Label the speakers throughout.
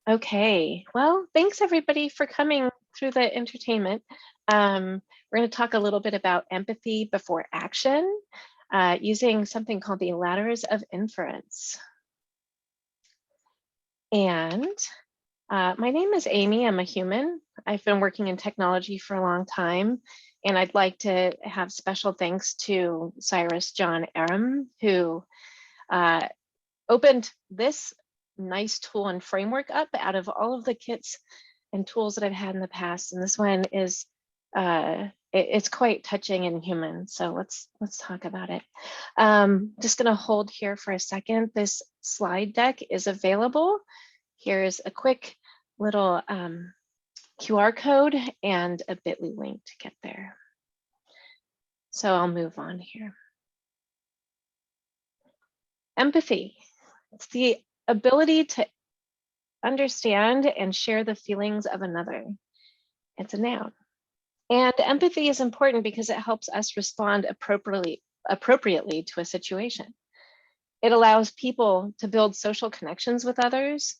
Speaker 1: Okay, well, thanks everybody for coming through the entertainment. We're going to talk a little bit about empathy before action using something called the Ladders of Inference. And my name is Amy. I'm a human. I've been working in technology for a long time, and I'd like to have special thanks to Cyrus John Aram, who opened this nice tool and framework up out of all of the kits and tools that I've had in the past. And this one is, it's quite touching and human. So let's talk about it. Just gonna hold here for a second. This slide deck is available. Here's a quick little QR code and a bit.ly link to get there. So I'll move on here. Empathy. It's the ability to understand and share the feelings of another. It's a noun. And empathy is important because it helps us respond appropriately to a situation. It allows people to build social connections with others,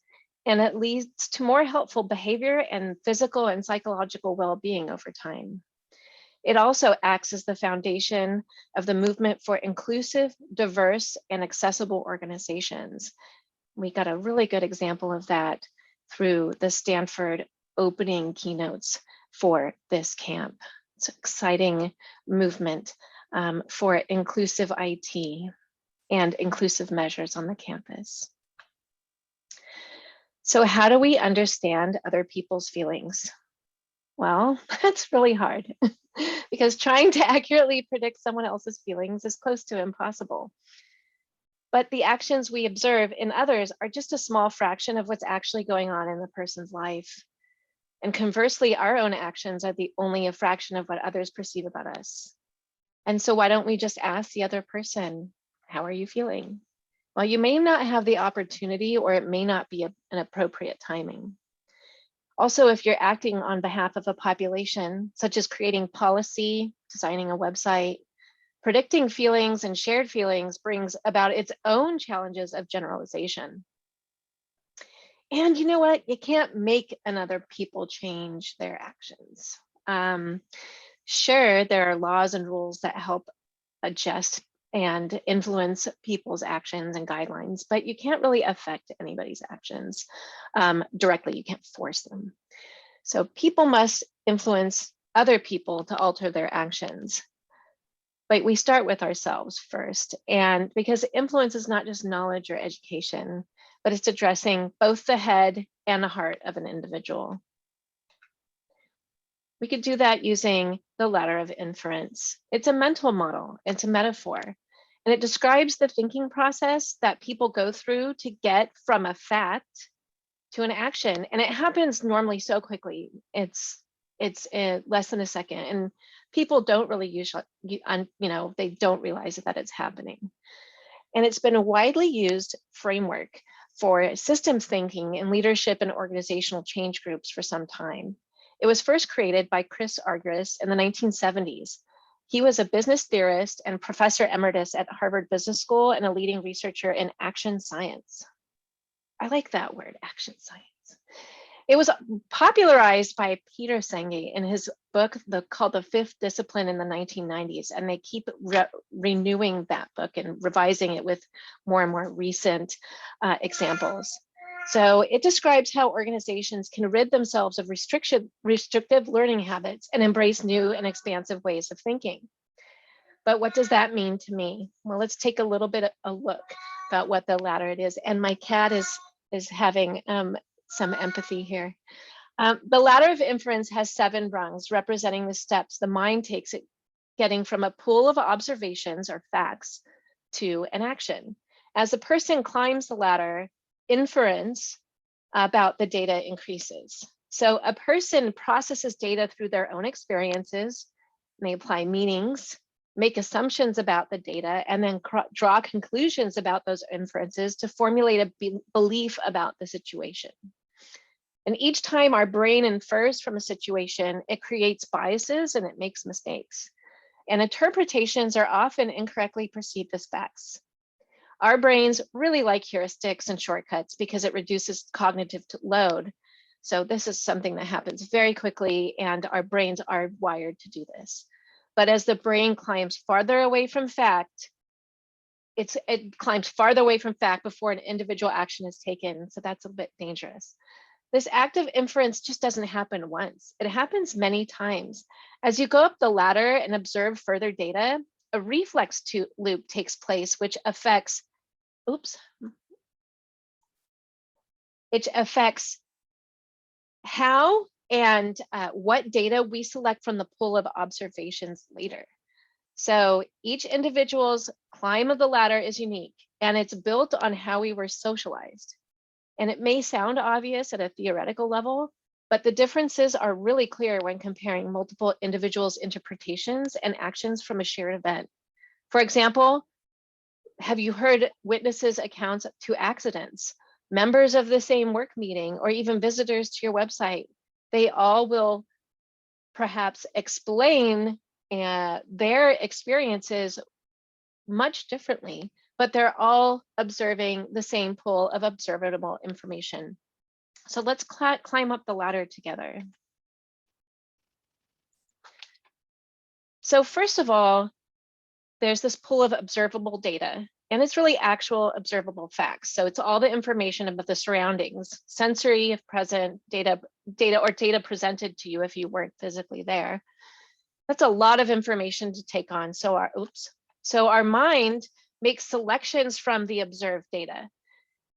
Speaker 1: and it leads to more helpful behavior and physical and psychological well-being over time. It also acts as the foundation of the movement for inclusive, diverse, and accessible organizations. We got a really good example of that through the Stanford opening keynotes for this camp. It's an exciting movement for inclusive IT and inclusive measures on the campus. So how do we understand other people's feelings? Well, that's really hard because trying to accurately predict someone else's feelings is close to impossible. But the actions we observe in others are just a small fraction of what's actually going on in the person's life. And conversely, our own actions are only a fraction of what others perceive about us. And so why don't we just ask the other person, how are you feeling? Well, you may not have the opportunity, or it may not be an appropriate timing. Also, if you're acting on behalf of a population, such as creating policy, designing a website, predicting feelings and shared feelings brings about its own challenges of generalization. And you know what? You can't make another people change their actions. Sure, there are laws and rules that help adjust and influence people's actions and guidelines, but you can't really affect anybody's actions directly. You can't force them. So people must influence other people to alter their actions. But we start with ourselves first. And because influence is not just knowledge or education, but it's addressing both the head and the heart of an individual. We could do that using the Ladder of Inference. It's a mental model, it's a metaphor, and it describes the thinking process that people go through to get from a fact to an action. And it happens normally so quickly. It's less than a second. And people don't really usually, they don't realize that it's happening. And it's been a widely used framework for systems thinking in leadership and organizational change groups for some time. It was first created by Chris Argyris in the 1970s. He was a business theorist and professor emeritus at Harvard Business School and a leading researcher in action science. I like that word, action science. It was popularized by Peter Senge in his book called The Fifth Discipline in the 1990s, and they keep renewing that book and revising it with more and more recent examples. So it describes how organizations can rid themselves of restrictive learning habits and embrace new and expansive ways of thinking. But what does that mean to me? Well, let's take a little bit of a look about what the ladder it is. And my cat is having some empathy here. The Ladder of Inference has 7 rungs representing the steps the mind takes it getting from a pool of observations or facts to an action. As the person climbs the ladder, inference about the data increases. So a person processes data through their own experiences, and they apply meanings, make assumptions about the data, and then draw conclusions about those inferences to formulate a belief about the situation. And each time our brain infers from a situation, it creates biases and it makes mistakes. And interpretations are often incorrectly perceived as facts. Our brains really like heuristics and shortcuts because it reduces cognitive load. So this is something that happens very quickly, and our brains are wired to do this. But as the brain climbs farther away from fact, it climbs farther away from fact before an individual action is taken. So that's a bit dangerous. This active inference just doesn't happen once. It happens many times. As you go up the ladder and observe further data, a reflex loop takes place, which affects, how and what data we select from the pool of observations later. So each individual's climb of the ladder is unique, and it's built on how we were socialized. And it may sound obvious at a theoretical level, but the differences are really clear when comparing multiple individuals' interpretations and actions from a shared event. For example, have you heard witnesses' accounts to accidents, members of the same work meeting, or even visitors to your website? They all will perhaps explain their experiences much differently, but they're all observing the same pool of observable information. So let's climb up the ladder together. So first of all, there's this pool of observable data, and it's really actual observable facts. So it's all the information about the surroundings, sensory if present, data presented to you if you weren't physically there. That's a lot of information to take on. So our mind makes selections from the observed data.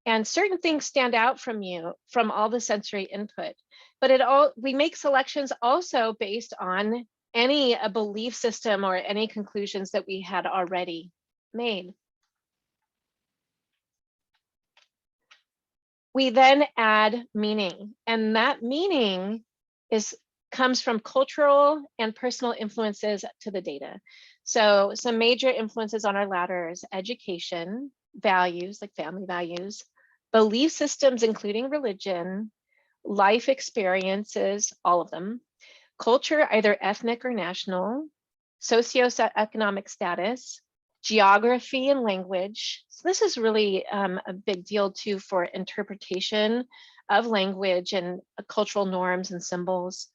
Speaker 1: And certain things stand out from all the sensory input. But we make selections also based on a belief system or any conclusions that we had already made. We then add meaning, and that meaning comes from cultural and personal influences to the data. So some major influences on our ladder is education, values like family values, belief systems, including religion, life experiences, all of them, culture, either ethnic or national, socioeconomic status, geography and language. So this is really a big deal too for interpretation of language and cultural norms and symbols,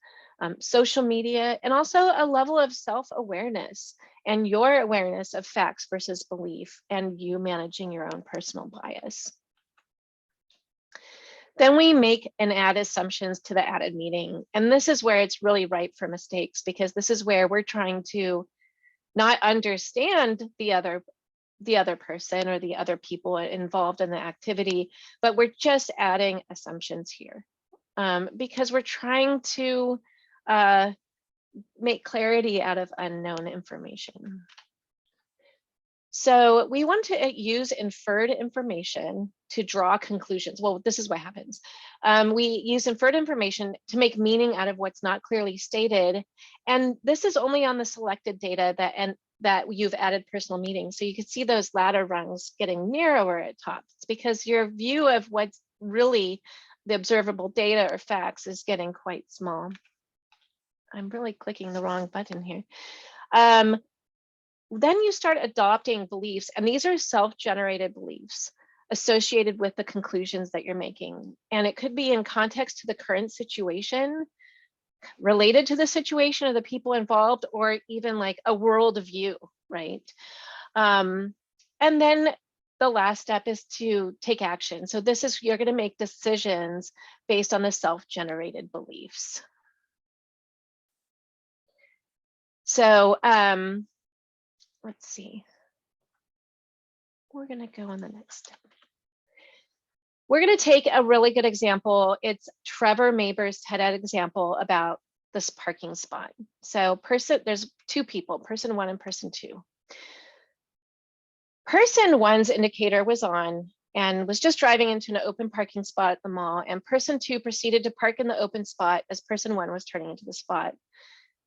Speaker 1: social media, and also a level of self-awareness and your awareness of facts versus belief, and you managing your own personal bias. Then we make and add assumptions to the added meaning. And this is where it's really ripe for mistakes, because this is where we're trying to not understand the other person or the other people involved in the activity, but we're just adding assumptions here because we're trying to make clarity out of unknown information. So we want to use inferred information to draw conclusions. Well, this is what happens. We use inferred information to make meaning out of what's not clearly stated. And this is only on the selected data that you've added personal meaning. So you can see those ladder rungs getting narrower at top. It's because your view of what's really the observable data or facts is getting quite small. I'm really clicking the wrong button here. Then you start adopting beliefs, and these are self-generated beliefs associated with the conclusions that you're making. And it could be in context to the current situation, related to the situation of the people involved, or even like a world view, right? And then the last step is to take action. So you're going to make decisions based on the self-generated beliefs. So let's see. We're going to go on the next step. We're going to take a really good example. It's Trevor Maber's TED example about this parking spot. So there's two people, person one and person two. Person one's indicator was on and was just driving into an open parking spot at the mall, and person two proceeded to park in the open spot as person one was turning into the spot.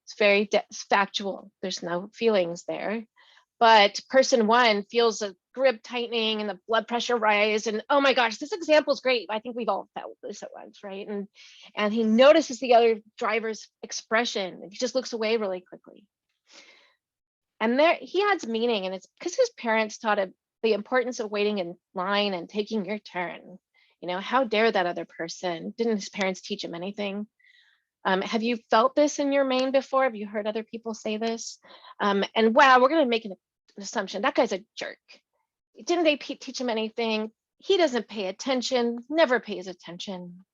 Speaker 1: It's very factual. There's no feelings there. But person one feels a grip tightening and the blood pressure rise, and oh my gosh, this example is great. I think we've all felt this at once, right? And he notices the other driver's expression, and he just looks away really quickly. And there he adds meaning, and it's because his parents taught the importance of waiting in line and taking your turn. You know, how dare that other person? Didn't his parents teach him anything? Have you felt this in your main before? Have you heard other people say this? And wow, we're going to make an assumption. That guy's a jerk. Didn't they teach him anything? He doesn't pay attention, never pays attention.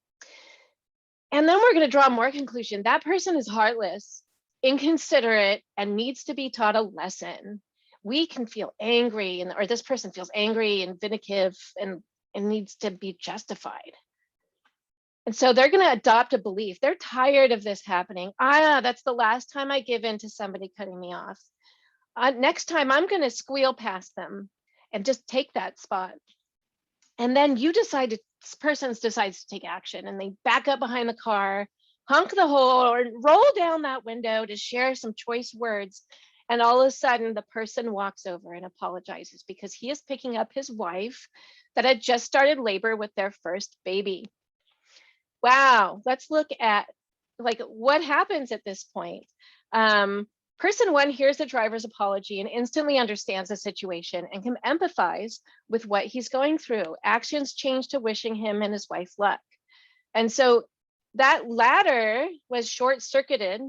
Speaker 1: And then we're going to draw more conclusion. That person is heartless, inconsiderate, and needs to be taught a lesson. We can feel angry, or this person feels angry and vindictive and needs to be justified. And so they're going to adopt a belief. They're tired of this happening. That's the last time I give in to somebody cutting me off. Next time I'm going to squeal past them and just take that spot. And then this person decides to take action, and they back up behind the car, honk the horn, roll down that window to share some choice words. And all of a sudden the person walks over and apologizes because he is picking up his wife that had just started labor with their first baby. Wow, let's look at like what happens at this point. Person one hears the driver's apology and instantly understands the situation and can empathize with what he's going through. Actions change to wishing him and his wife luck. And so that ladder was short-circuited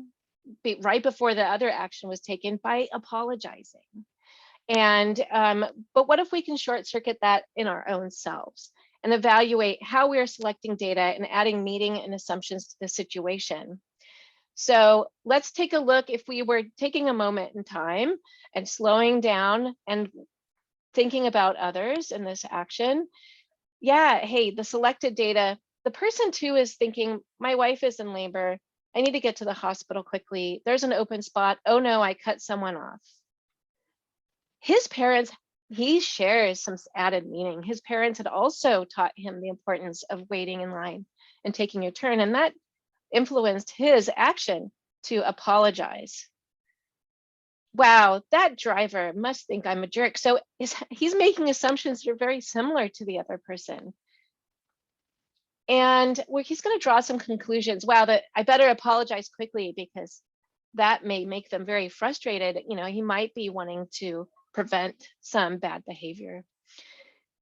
Speaker 1: right before the other action was taken by apologizing. And but what if we can short-circuit that in our own selves and evaluate how we are selecting data and adding meaning and assumptions to the situation? So let's take a look. If we were taking a moment in time and slowing down and thinking about others in this action, yeah, hey, the selected data, the person two is thinking, my wife is in labor. I need to get to the hospital quickly. There's an open spot. Oh no, I cut someone off. His parents, he shares some added meaning. His parents had also taught him the importance of waiting in line and taking your turn. And that influenced his action to apologize. Wow, that driver must think I'm a jerk. So he's making assumptions that are very similar to the other person. And he's going to draw some conclusions. Wow, that I better apologize quickly because that may make them very frustrated. You know, he might be wanting to prevent some bad behavior.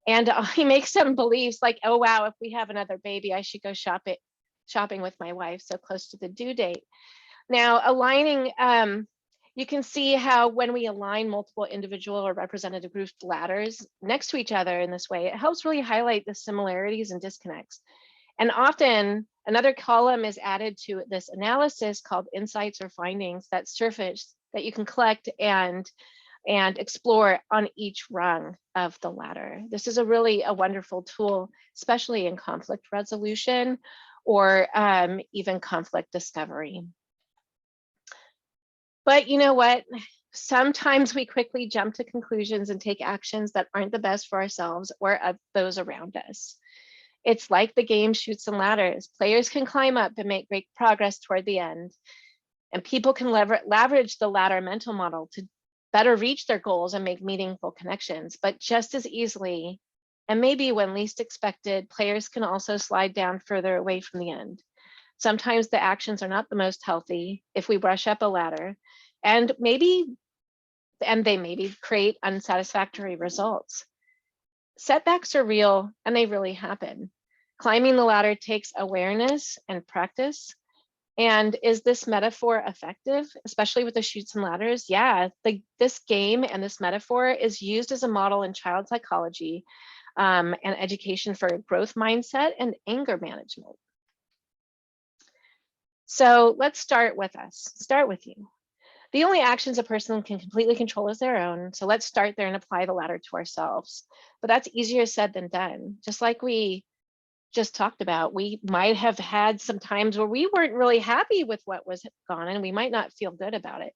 Speaker 1: And he makes some beliefs like, oh, wow, if we have another baby, I should go shopping with my wife so close to the due date. Now, aligning, you can see how when we align multiple individual or representative group ladders next to each other in this way, it helps really highlight the similarities and disconnects. And often another column is added to this analysis called insights or findings that surface that you can collect and explore on each rung of the ladder. This is a wonderful tool, especially in conflict resolution or even conflict discovery. But you know what? Sometimes we quickly jump to conclusions and take actions that aren't the best for ourselves or those around us. It's like the game Chutes and Ladders. Players can climb up and make great progress toward the end. And people can leverage the ladder mental model to better reach their goals and make meaningful connections. But just as easily, and maybe when least expected, players can also slide down further away from the end. Sometimes the actions are not the most healthy if we brush up a ladder, and they maybe create unsatisfactory results. Setbacks are real and they really happen. Climbing the ladder takes awareness and practice. And is this metaphor effective, especially with the Chutes and Ladders? Yeah, this game and this metaphor is used as a model in child psychology and education for growth mindset and anger management. So let's start with you. The only actions a person can completely control is their own. So let's start there and apply the ladder to ourselves. But that's easier said than done. Just like we just talked about, we might have had some times where we weren't really happy with what was gone and we might not feel good about it.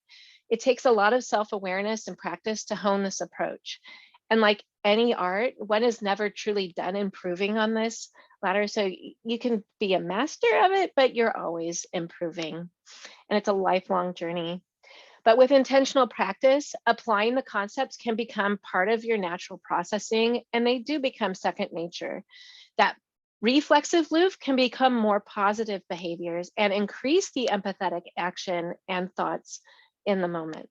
Speaker 1: It takes a lot of self-awareness and practice to hone this approach. And like any art, one is never truly done improving on this ladder. So you can be a master of it, but you're always improving. And it's a lifelong journey. But with intentional practice, applying the concepts can become part of your natural processing, and they do become second nature. That reflexive loop can become more positive behaviors and increase the empathetic action and thoughts in the moment.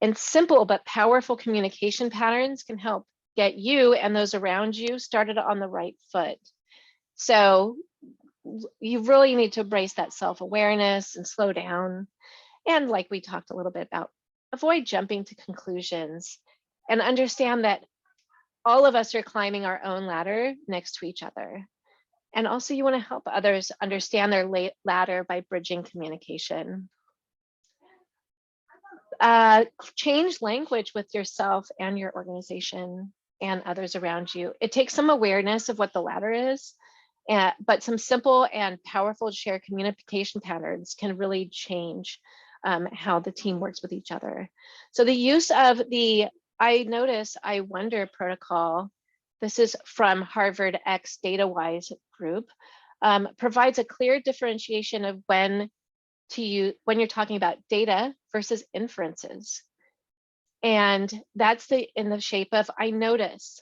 Speaker 1: And simple but powerful communication patterns can help get you and those around you started on the right foot. So you really need to embrace that self-awareness and slow down. And like we talked a little bit about, avoid jumping to conclusions and understand that all of us are climbing our own ladder next to each other. And also you want to help others understand their ladder by bridging communication. Change language with yourself and your organization and others around you. It takes some awareness of what the ladder is, but some simple and powerful shared communication patterns can really change how the team works with each other. So the use of the I notice, I wonder protocol, this is from Harvard X DataWise group, provides a clear differentiation of when you're talking about data versus inferences. And that's in the shape of I notice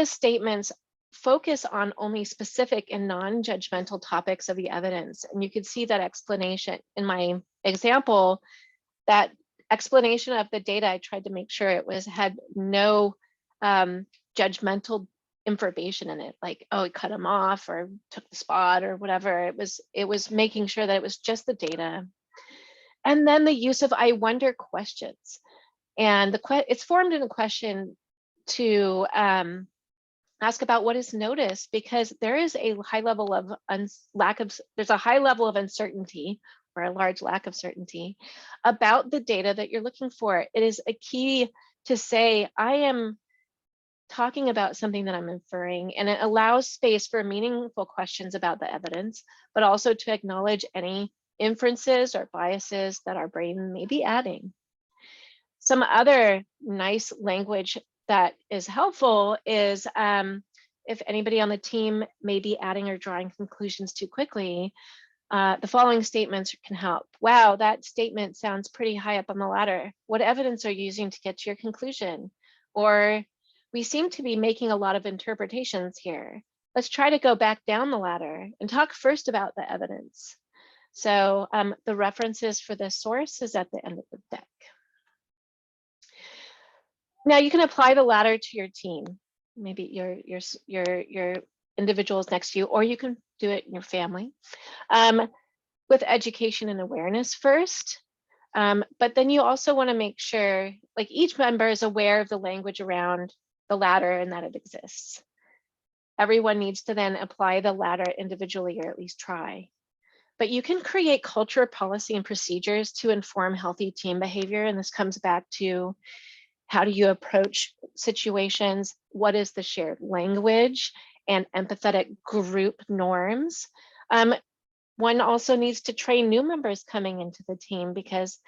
Speaker 1: statements focus on only specific and non-judgmental topics of the evidence. And you could see that explanation in my example, that explanation of the data, I tried to make sure it had no judgmental information in it, like, oh, it cut them off or took the spot or whatever. It was making sure that it was just the data. And then the use of I wonder questions. And it's formed in a question to ask about what is noticed, because there is a high level of there's a high level of uncertainty, or a large lack of certainty about the data that you're looking for. It is a key to say, I am talking about something that I'm inferring, and it allows space for meaningful questions about the evidence, but also to acknowledge any inferences or biases that our brain may be adding. Some other nice language that is helpful is if anybody on the team may be adding or drawing conclusions too quickly, the following statements can help. Wow, that statement sounds pretty high up on the ladder. What evidence are you using to get to your conclusion? Or we seem to be making a lot of interpretations here. Let's try to go back down the ladder and talk first about the evidence. So the references for this source is at the end of the deck. Now you can apply the ladder to your team, maybe your individuals next to you, or you can do it in your family with education and awareness first. But then you also want to make sure, like, each member is aware of the language around the ladder and that it exists. Everyone needs to then apply the ladder individually, or at least try. But you can create culture, policy, and procedures to inform healthy team behavior. And this comes back to, how do you approach situations? What is the shared language and empathetic group norms? One also needs to train new members coming into the team, because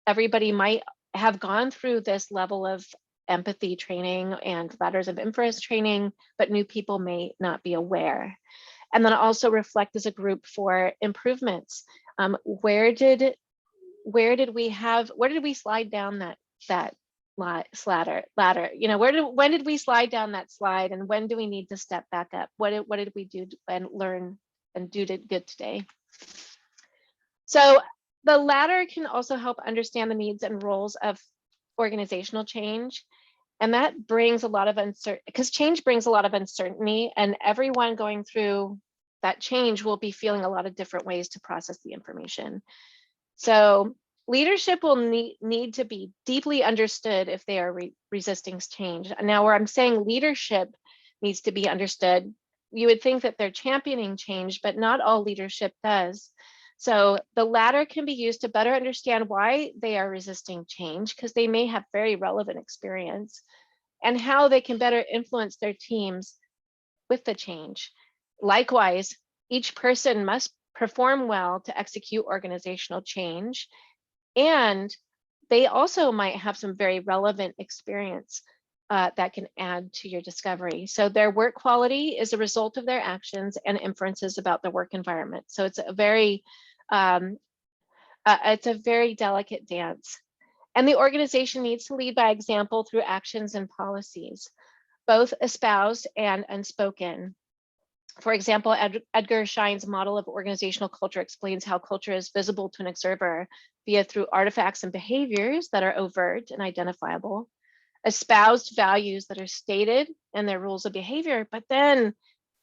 Speaker 1: everybody might have gone through this level of empathy training and Ladders of Inference training, but new people may not be aware. And then also reflect as a group for improvements. Where did we slide down that ladder? You know, when did we slide down that slide, and when do we need to step back up? What did we do and learn and do good today? So the ladder can also help understand the needs and roles of organizational change. And that brings a lot of uncertainty, because change brings a lot of uncertainty, and everyone going through that change will be feeling a lot of different ways to process the information. So leadership will need to be deeply understood if they are resisting change. Now, where I'm saying leadership needs to be understood, you would think that they're championing change, but not all leadership does. So the ladder can be used to better understand why they are resisting change, because they may have very relevant experience, and how they can better influence their teams with the change. Likewise, each person must perform well to execute organizational change, and they also might have some very relevant experience that can add to your discovery. So their work quality is a result of their actions and inferences about the work environment. So it's a very delicate dance. And the organization needs to lead by example through actions and policies, both espoused and unspoken. For example, Edgar Schein's model of organizational culture explains how culture is visible to an observer through artifacts and behaviors that are overt and identifiable, espoused values that are stated and their rules of behavior, but then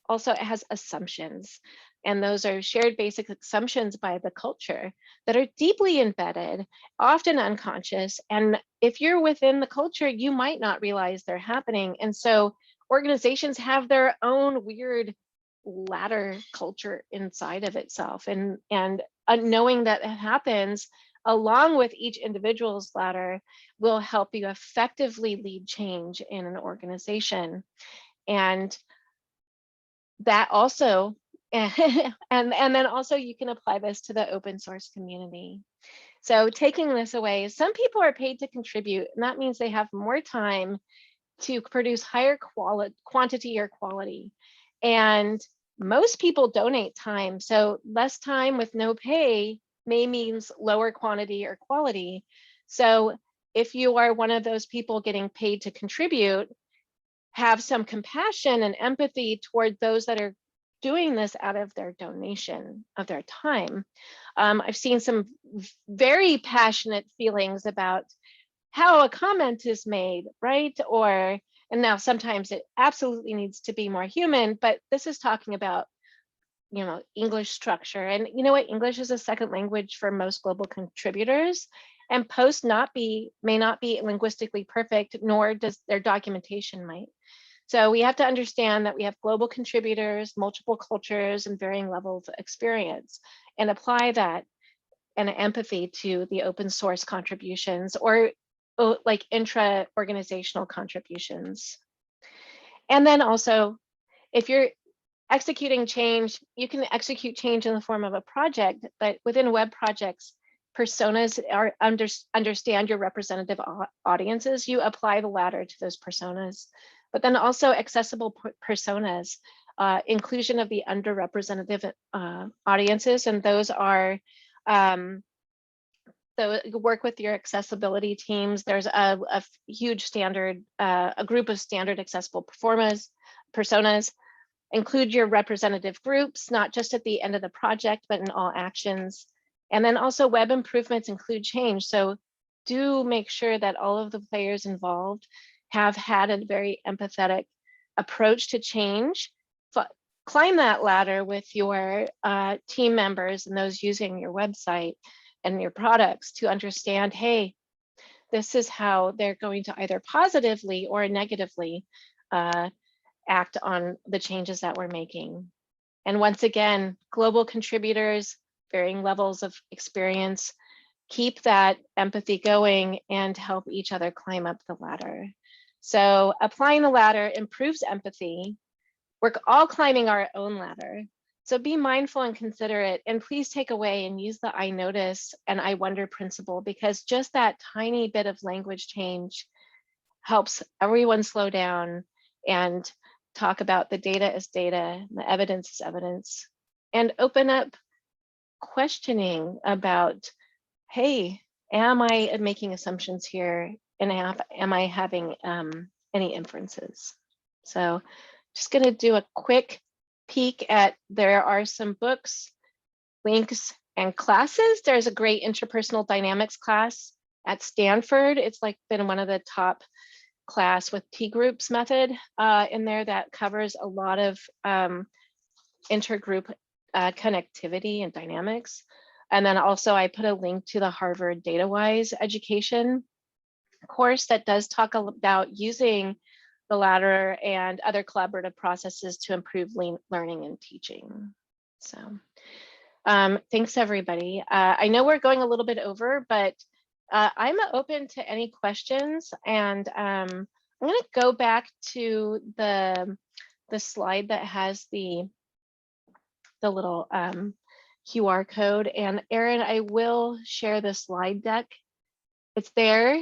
Speaker 1: also it has assumptions. And those are shared basic assumptions by the culture that are deeply embedded, often unconscious. And if you're within the culture, you might not realize they're happening. And so organizations have their own weird ladder culture inside of itself. And knowing that it happens along with each individual's ladder will help you effectively lead change in an organization. And that also, and then also you can apply this to the open source community. So taking this away, some people are paid to contribute, and that means they have more time to produce higher quantity or quality. And most people donate time. So less time with no pay may means lower quantity or quality. So if you are one of those people getting paid to contribute, have some compassion and empathy toward those that are doing this out of their donation of their time. I've seen some very passionate feelings about how a comment is made, right? And now sometimes it absolutely needs to be more human, but this is talking about, English structure. And you know what? English is a second language for most global contributors, and posts may not be linguistically perfect, nor does their documentation might. So we have to understand that we have global contributors, multiple cultures, and varying levels of experience, and apply that and empathy to the open source contributions or like intra-organizational contributions. And then also, if you're executing change, you can execute change in the form of a project, but within web projects, personas are understand your representative audiences. You apply the ladder to those personas, but then also accessible personas, inclusion of the underrepresented audiences, and those are so work with your accessibility teams. There's a huge standard, a group of standard accessible personas. Include your representative groups, not just at the end of the project, but in all actions. And then also web improvements include change. So do make sure that all of the players involved have had a very empathetic approach to change. Climb that ladder with your team members and those using your website and your products to understand, hey, this is how they're going to either positively or negatively act on the changes that we're making. And once again, global contributors, varying levels of experience, keep that empathy going and help each other climb up the ladder. So applying the ladder improves empathy. We're all climbing our own ladder. So be mindful and considerate, and please take away and use the I notice and I wonder principle, because just that tiny bit of language change helps everyone slow down and talk about the data as data, the evidence is evidence, and open up questioning about, hey, am I making assumptions here? And am I having any inferences? So just gonna do a quick peek at, there are some books, links, and classes. There's a great interpersonal dynamics class at Stanford. It's like been one of the top class with T groups method in there that covers a lot of intergroup connectivity and dynamics. And then also I put a link to the Harvard DataWise education course that does talk about using the ladder and other collaborative processes to improve learning and teaching. So thanks everybody. I know we're going a little bit over, but I'm open to any questions, and I'm going to go back to the slide that has the little QR code. And Erin, I will share the slide deck. It's there.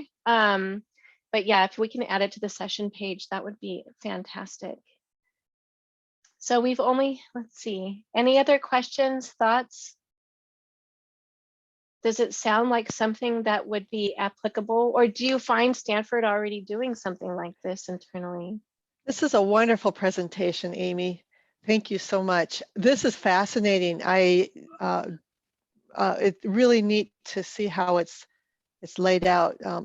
Speaker 1: But yeah, if we can add it to the session page, that would be fantastic. So we've only, let's see, any other questions, thoughts? Does it sound like something that would be applicable, or do you find Stanford already doing something like this internally?
Speaker 2: This is a wonderful presentation, Amy. Thank you so much. This is fascinating. It's really neat to see how it's laid out uh,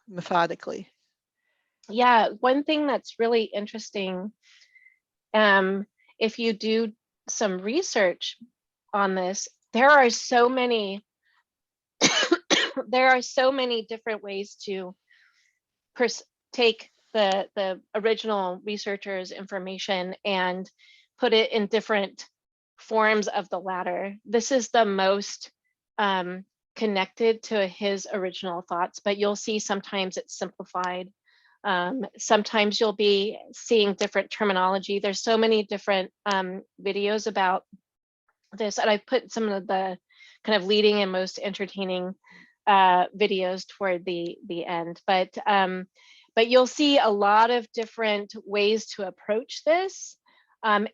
Speaker 2: methodically.
Speaker 1: Yeah, one thing that's really interesting, if you do some research on this, there are so many there are so many different ways to take the original researcher's information and put it in different forms of the ladder. This is the most connected to his original thoughts, but you'll see sometimes it's simplified. Sometimes you'll be seeing different terminology. There's so many different videos about this, and I've put some of the kind of leading and most entertaining videos toward the end. But you'll see a lot of different ways to approach this. And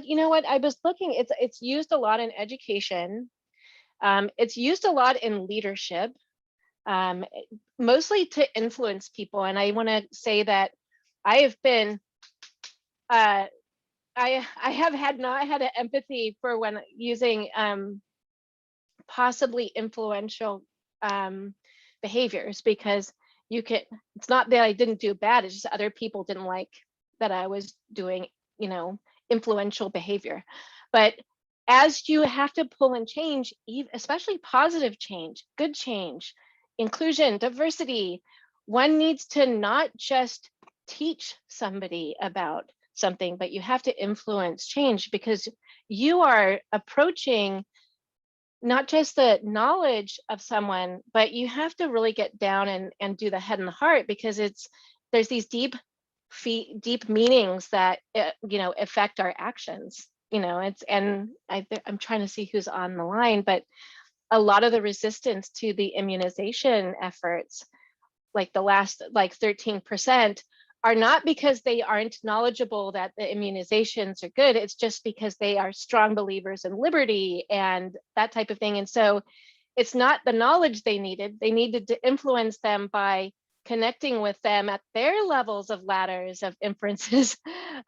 Speaker 1: you know what? I was looking. It's used a lot in education. It's used a lot in leadership, mostly to influence people. And I want to say that I have been. I have not had an empathy for when using possibly influential behaviors, because it's not that I didn't do bad, it's just other people didn't like that I was doing, influential behavior. But as you have to pull and change, especially positive change, good change, inclusion, diversity, one needs to not just teach somebody about something, but you have to influence change, because you are approaching not just the knowledge of someone, but you have to really get down and do the head and the heart, because there's these deep meanings that affect our actions. I'm trying to see who's on the line, but a lot of the resistance to the immunization efforts, like the last 13%, are not because they aren't knowledgeable that the immunizations are good. It's just because they are strong believers in liberty and that type of thing. And so it's not the knowledge they needed. They needed to influence them by connecting with them at their levels of ladders of inferences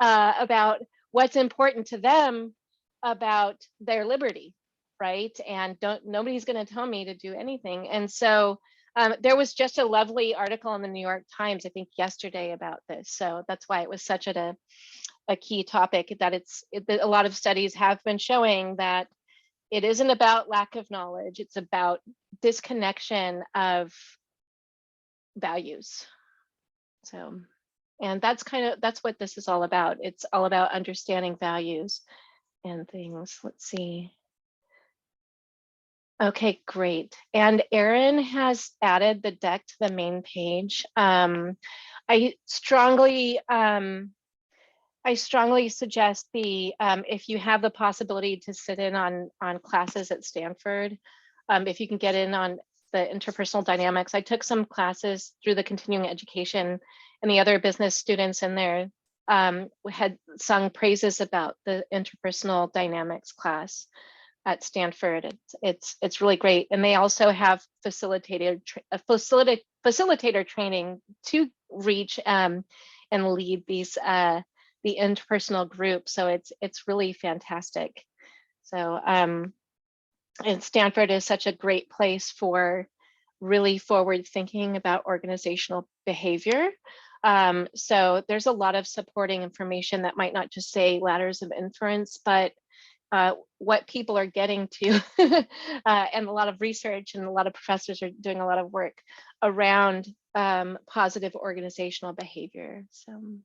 Speaker 1: about what's important to them about their liberty, right? And nobody's going to tell me to do anything. And so there was just a lovely article in the New York Times, I think yesterday, about this. So that's why it was such a key topic, that a lot of studies have been showing that it isn't about lack of knowledge, it's about disconnection of values. So, and that's what this is all about. It's all about understanding values and things. Let's see. Okay, great. And Erin has added the deck to the main page. I strongly suggest if you have the possibility to sit in on classes at Stanford, if you can get in on the interpersonal dynamics. I took some classes through the continuing education, and the other business students in there had sung praises about the interpersonal dynamics class at Stanford. It's really great, and they also have facilitator training to reach and lead these the interpersonal group. So it's really fantastic. So and Stanford is such a great place for really forward thinking about organizational behavior. So there's a lot of supporting information that might not just say ladders of inference, but what people are getting to and a lot of research, and a lot of professors are doing a lot of work around positive organizational behavior. So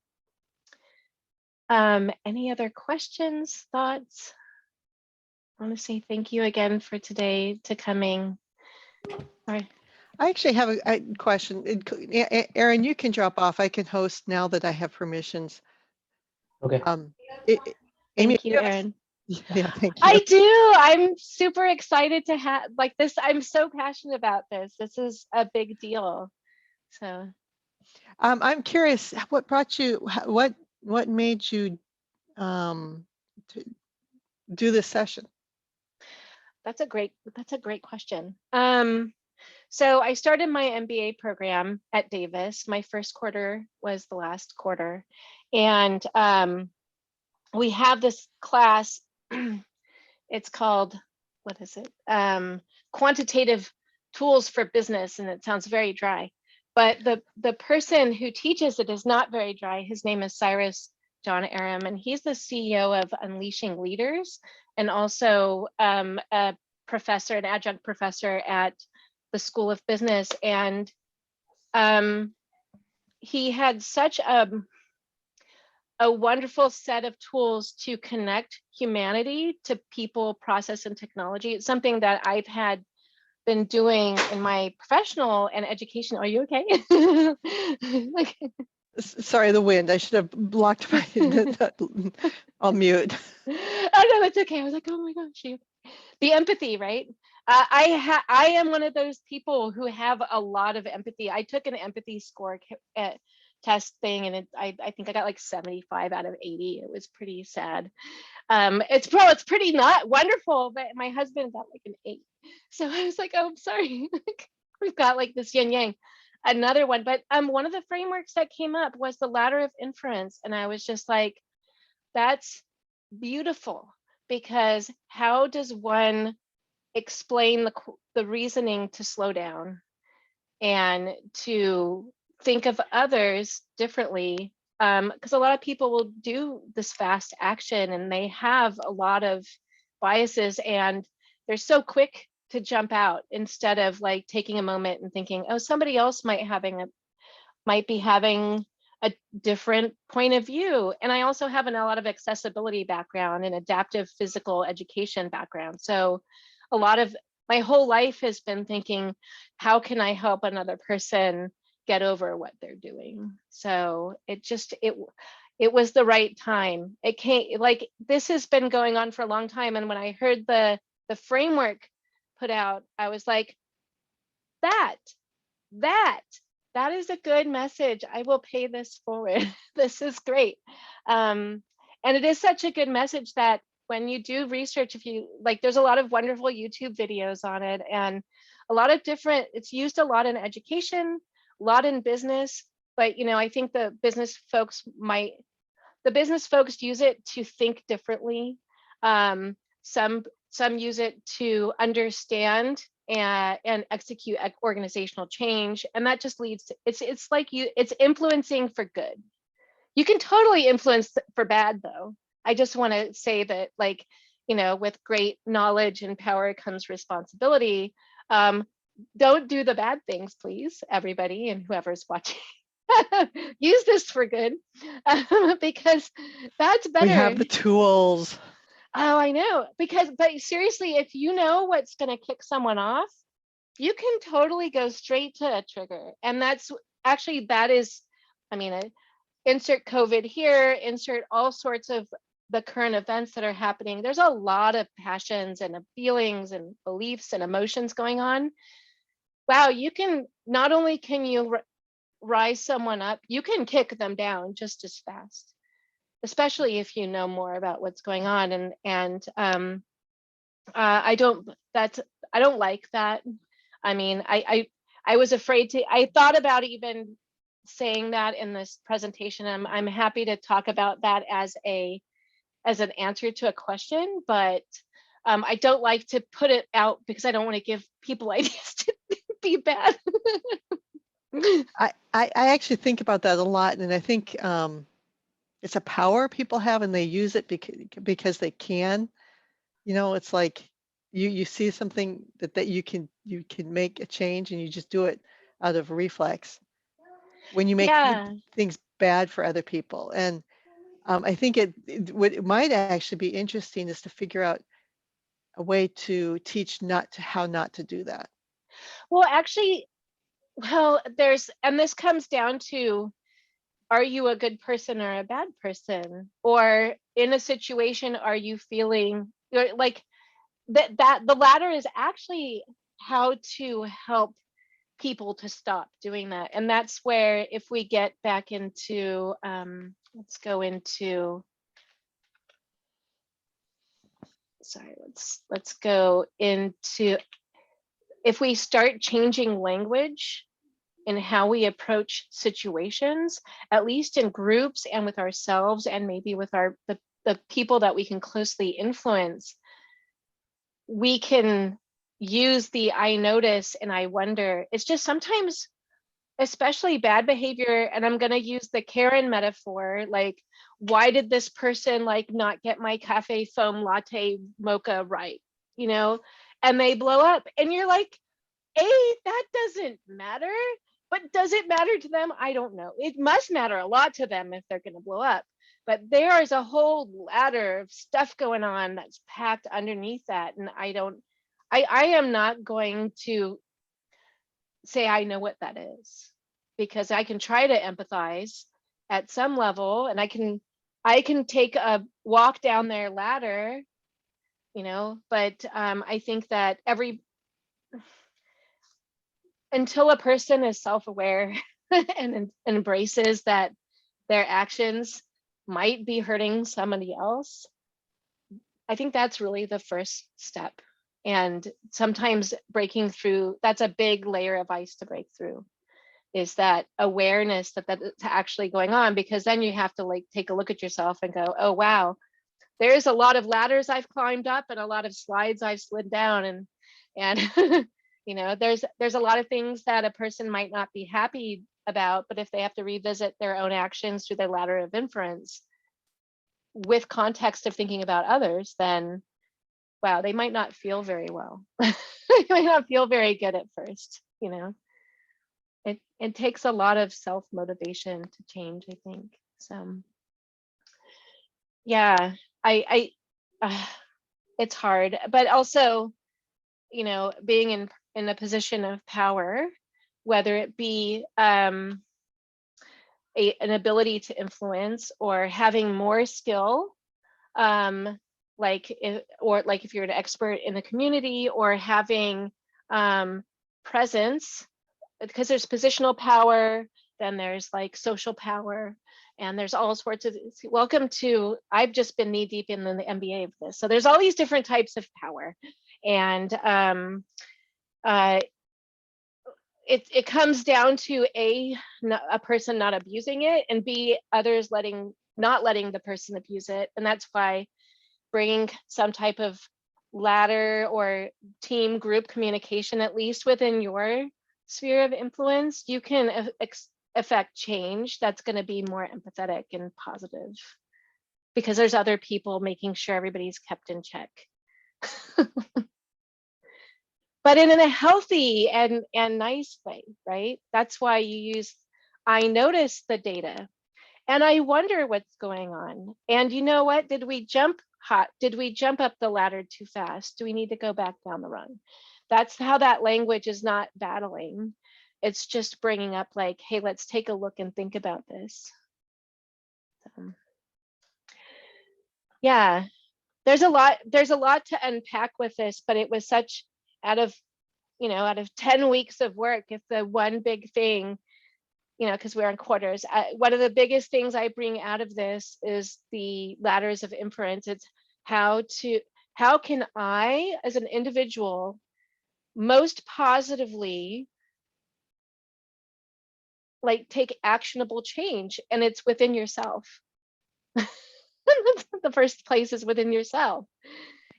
Speaker 1: any other questions, thoughts? I want to say thank you again for today to coming. All right.
Speaker 2: I actually have a question. Erin, you can drop off. I can host now that I have permissions.
Speaker 3: Okay.
Speaker 2: Amy,
Speaker 1: Thank you, Erin.
Speaker 2: Yeah, thank you.
Speaker 1: I do. I'm super excited to have this. I'm so passionate about this. This is a big deal. So
Speaker 2: I'm curious, what brought you, what made you to do this session?
Speaker 1: that's a great question. So I started my MBA program at Davis. My first quarter was the last quarter. And we have this class. It's called, what is it? Quantitative tools for business, and it sounds very dry. But the person who teaches it is not very dry. His name is Cyrus John Aram, and he's the CEO of Unleashing Leaders, and also a professor, an adjunct professor at the School of Business. And he had such a wonderful set of tools to connect humanity to people, process, and technology. It's something that I've been doing in my professional and education. Are you okay?
Speaker 2: Sorry, the wind. I should have blocked my. I'll mute.
Speaker 1: Oh no, that's okay. I was like, oh my gosh, the empathy, right? I am one of those people who have a lot of empathy. I took an empathy score test thing, and I think I got like 75 out of 80. It was pretty sad. It's pretty not wonderful, but my husband got like an 8. So I was like, oh, I'm sorry. We've got like this yin yang. Another one, but one of the frameworks that came up was the Ladder of Inference, and I was just like, that's beautiful, because how does one explain the reasoning to slow down and to think of others differently? Because a lot of people will do this fast action and they have a lot of biases, and they're so quick to jump out instead of like taking a moment and thinking, oh, somebody else might be having a different point of view. And I also have a lot of accessibility background and adaptive physical education background. So a lot of my whole life has been thinking, how can I help another person get over what they're doing? So it was the right time. It came, like, this has been going on for a long time. And when I heard the framework put out, I was like, that is a good message. I will pay this forward. This is great. And it is such a good message that when you do research, if you like, there's a lot of wonderful YouTube videos on it, and a lot of different, it's used a lot in education, a lot in business, but I think the business folks use it to think differently. Some use it to understand and execute organizational change, and that just leads to, it's influencing for good. You can totally influence for bad, though. I just want to say that, like, with great knowledge and power comes responsibility. Don't do the bad things, please, everybody, and whoever's watching. Use this for good, because that's better.
Speaker 2: We have the tools.
Speaker 1: Oh, I know. But seriously, if you know what's going to kick someone off, you can totally go straight to a trigger. And that is, insert COVID here, insert all sorts of the current events that are happening. There's a lot of passions and feelings and beliefs and emotions going on. Wow, you can, not only can you rise someone up, you can kick them down just as fast, especially if you know more about what's going on. I don't like that. I was afraid to, I thought about even saying that in this presentation. I'm happy to talk about that as an answer to a question, but I don't like to put it out because I don't want to give people ideas to be bad.
Speaker 2: I actually think about that a lot, and I think it's a power people have, and they use it because they can. It's like you see something that you can make a change, and you just do it out of reflex when you make things bad for other people. And I think it might actually be interesting is to figure out a way to teach how not to do that.
Speaker 1: Well, actually, this comes down to, are you a good person or a bad person? Or in a situation, are you feeling like that the ladder is actually how to help people to stop doing that. And that's where, if we get back into, let's go into if we start changing language in how we approach situations, at least in groups and with ourselves, and maybe with the people that we can closely influence, we can use the I notice and I wonder. It's just sometimes, especially bad behavior, and I'm going to use the Karen metaphor, like, why did this person like not get my cafe foam latte mocha right, you know, and they blow up, and you're like, that doesn't matter. But does it matter to them? I don't know. It must matter a lot to them if they're going to blow up. But there is a whole ladder of stuff going on that's packed underneath that. And I am not going to say I know what that is, because I can try to empathize at some level, and I can take a walk down their ladder, you know, but I think that until a person is self-aware and embraces that their actions might be hurting somebody else, I think that's really the first step. And sometimes breaking through, that's a big layer of ice to break through, is that awareness that it's actually going on, because then you have to like take a look at yourself and go, oh wow, there's a lot of ladders I've climbed up and a lot of slides I've slid down, and you know, there's a lot of things that a person might not be happy about, but if they have to revisit their own actions through their ladder of inference with context of thinking about others, then wow, they might not feel very well. They might not feel very good at first, you know. It takes a lot of self-motivation to change, I think. So yeah, I it's hard, but also, you know, being in a position of power, whether it be an ability to influence or having more skill, like if you're an expert in the community, or having presence, because there's positional power, then there's like social power, and there's all sorts of, welcome to, I've just been knee deep in the MBA of this. So there's all these different types of power, and it comes down to a person not abusing it, and B, others not letting the person abuse it. And that's why bringing some type of ladder or team group communication, at least within your sphere of influence, you can affect change that's going to be more empathetic and positive, because there's other people making sure everybody's kept in check. But in a healthy and nice way, right? That's why you use, I notice the data and I wonder what's going on. And you know what? Did we jump up the ladder too fast? Do we need to go back down the run? That's how that language is not battling. It's just bringing up like, hey, let's take a look and think about this. Yeah, there's a lot to unpack with this, but it was such, out of 10 weeks of work, if the one big thing, you know, because we're in quarters, one of the biggest things I bring out of this is the ladders of inference. It's how can I, as an individual, most positively like take actionable change, and it's within yourself. The first place is within yourself.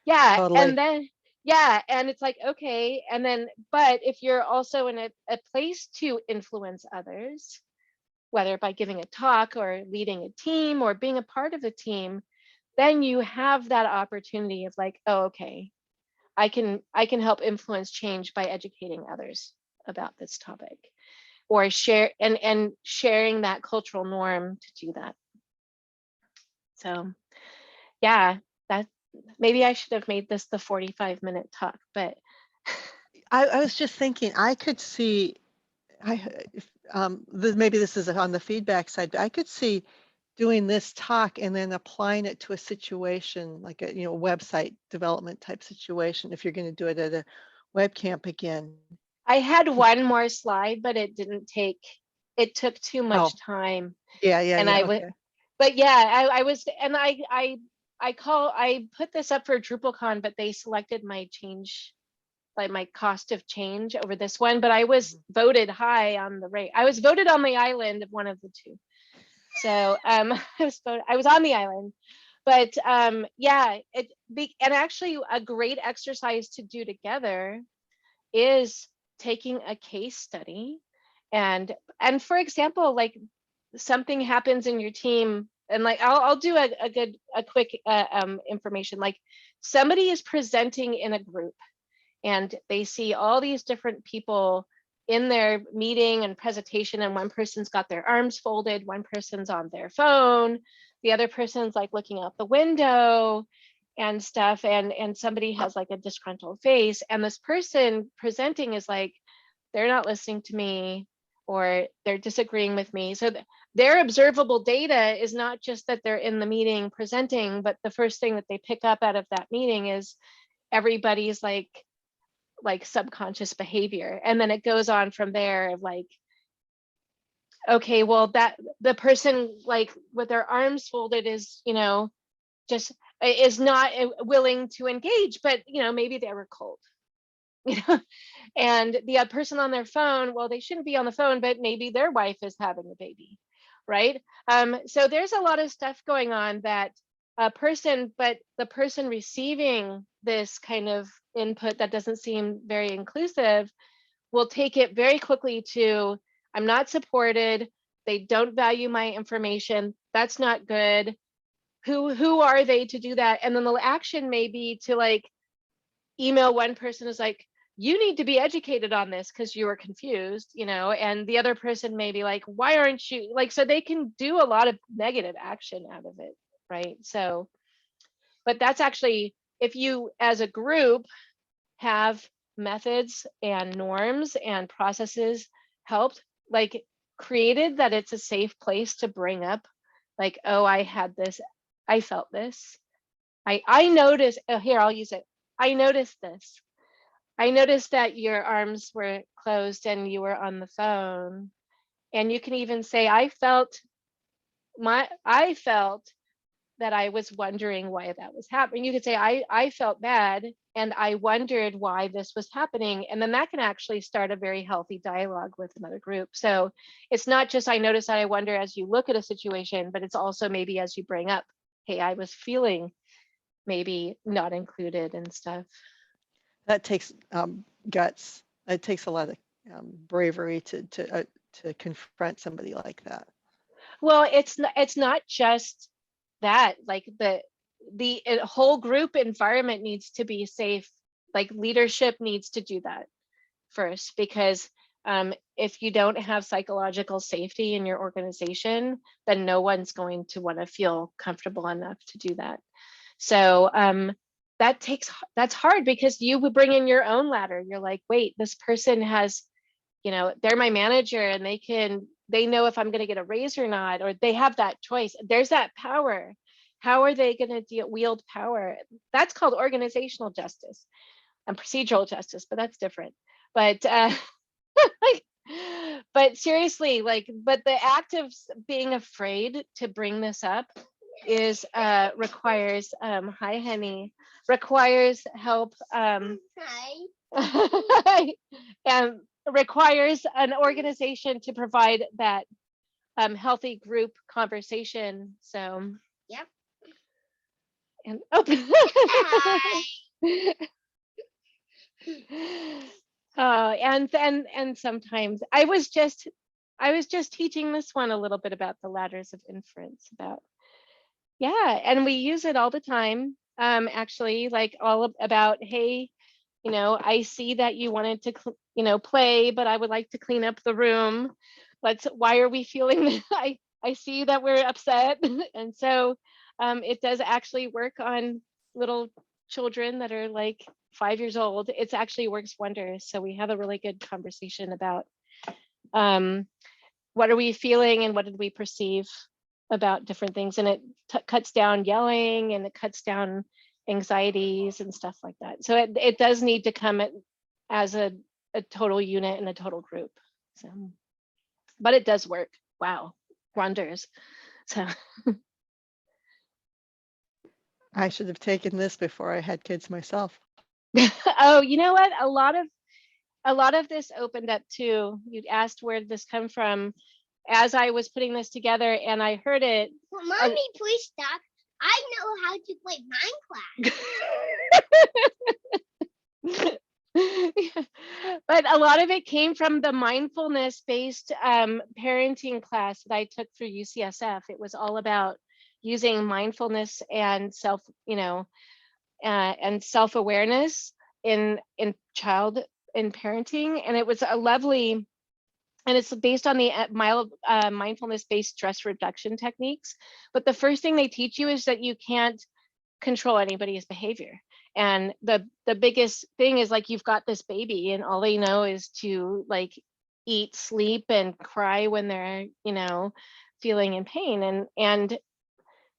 Speaker 1: Yeah,
Speaker 2: Totally.
Speaker 1: and then yeah, and it's like, okay, and then, but if you're also in a place to influence others, whether by giving a talk or leading a team or being a part of a team, then you have that opportunity of like, oh, okay, I can help influence change by educating others about this topic, or sharing that cultural norm to do that. So yeah, that maybe I should have made this the 45-minute talk, but
Speaker 2: I was just thinking, I could see, maybe this is on the feedback side, but I could see doing this talk and then applying it to a situation, like a website development type situation, if you're going to do it at a web camp again.
Speaker 1: I had one more slide, but it took too much time.
Speaker 2: Yeah,
Speaker 1: and
Speaker 2: yeah,
Speaker 1: I
Speaker 2: okay.
Speaker 1: But yeah, I was, and I put this up for DrupalCon, but they selected my change, like my cost of change over this one, but I was voted high on the rate. I was voted on the island of one of the two. So I was on the island. But yeah, and actually a great exercise to do together is taking a case study, and for example, like something happens in your team, and like I'll do a quick information. Like somebody is presenting in a group and they see all these different people in their meeting and presentation, and one person's got their arms folded, one person's on their phone, the other person's like looking out the window and stuff, and somebody has like a disgruntled face, and this person presenting is like, they're not listening to me, or they're disagreeing with me. So their observable data is not just that they're in the meeting presenting, but the first thing that they pick up out of that meeting is everybody's like subconscious behavior. And then it goes on from there of like, okay, well, that the person like with their arms folded is, just is not willing to engage, but maybe they were cold. And the person on their phone, well, they shouldn't be on the phone, but maybe their wife is having a baby, right? So there's a lot of stuff going on that but the person receiving this kind of input that doesn't seem very inclusive will take it very quickly to, I'm not supported, they don't value my information, that's not good. Who are they to do that? And then the action may be to like email one person is like, you need to be educated on this because you were confused, and the other person may be like, why aren't you, like, so they can do a lot of negative action out of it, right? So, but that's actually, if you as a group have methods and norms and processes helped, like created that it's a safe place to bring up, like, oh, I had this, I felt this, I noticed, oh, here, I'll use it. I noticed this. I noticed that your arms were closed and you were on the phone. And you can even say, I felt that I was wondering why that was happening. You could say, I felt bad and I wondered why this was happening. And then that can actually start a very healthy dialogue with another group. So it's not just, I notice that I wonder as you look at a situation, but it's also maybe as you bring up, hey, I was feeling maybe not included and stuff.
Speaker 2: That takes guts. It takes a lot of bravery to confront somebody like that.
Speaker 1: Well, it's not just that. Like the whole group environment needs to be safe. Like leadership needs to do that first, because if you don't have psychological safety in your organization, then no one's going to want to feel comfortable enough to do that. So that's hard, because you would bring in your own ladder. You're like, wait, this person has, they're my manager and they know if I'm going to get a raise or not, or they have that choice. There's that power. How are they going to wield power? That's called organizational justice and procedural justice, but that's different. But but seriously, but the act of being afraid to bring this up is requires hi honey, requires help, hi. And requires an organization to provide that healthy group conversation. So yep. And and sometimes I was just teaching this one a little bit about the ladders of inference, about and we use it all the time, actually, like about, hey, I see that you wanted to play, but I would like to clean up the room. Why are we feeling I see that we're upset. And so it does actually work on little children that are like 5 years old. It actually works wonders. So we have a really good conversation about what are we feeling and what did we perceive about different things. And it cuts down yelling, and it cuts down anxieties and stuff like that. So it does need to come as a total unit and a total group. So, but it does work. Wow, wonders. So
Speaker 2: I should have taken this before I had kids myself.
Speaker 1: Oh, you know what? A lot of this opened up too. You'd asked where did this come from. As I was putting this together and I heard it.
Speaker 3: Well, Mommy, please stop. I know how to play Minecraft.
Speaker 1: But a lot of it came from the mindfulness-based parenting class that I took through UCSF. It was all about using mindfulness and and self-awareness in parenting, and it was a lovely. And it's based on the mindfulness-based stress reduction techniques. But the first thing they teach you is that you can't control anybody's behavior. And the biggest thing is, like, you've got this baby and all they know is to like eat, sleep, and cry when they're feeling in pain, and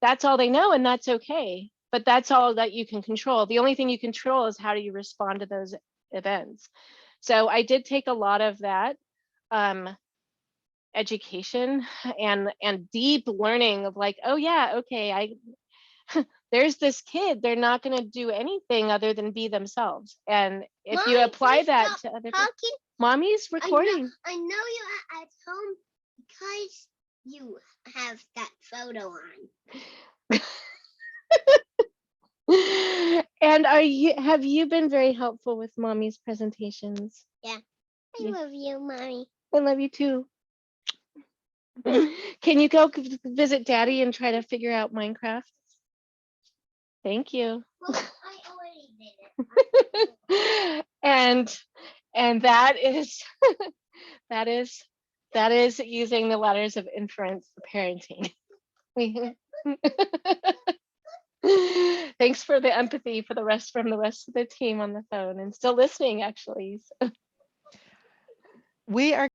Speaker 1: that's all they know, and that's okay. But that's all that you can control. The only thing you control is how do you respond to those events. So I did take a lot of that education and deep learning of, like, oh yeah, okay, there's this kid, they're not going to do anything other than be themselves. And if you
Speaker 3: Mommy,
Speaker 1: apply
Speaker 3: please
Speaker 1: that
Speaker 3: stop
Speaker 1: to other people,
Speaker 3: talking.
Speaker 1: mommy's recording.
Speaker 3: I know you're at home because you have that photo on.
Speaker 1: And have you been very helpful with mommy's presentations?
Speaker 3: Yeah. I love you, Mommy.
Speaker 1: I love you too. Can you go visit Daddy and try to figure out Minecraft? Thank you.
Speaker 3: Well, I already did it.
Speaker 1: And that is using the Ladders of Inference for parenting. Thanks for the empathy for the rest of the team on the phone and still listening, actually.
Speaker 2: We are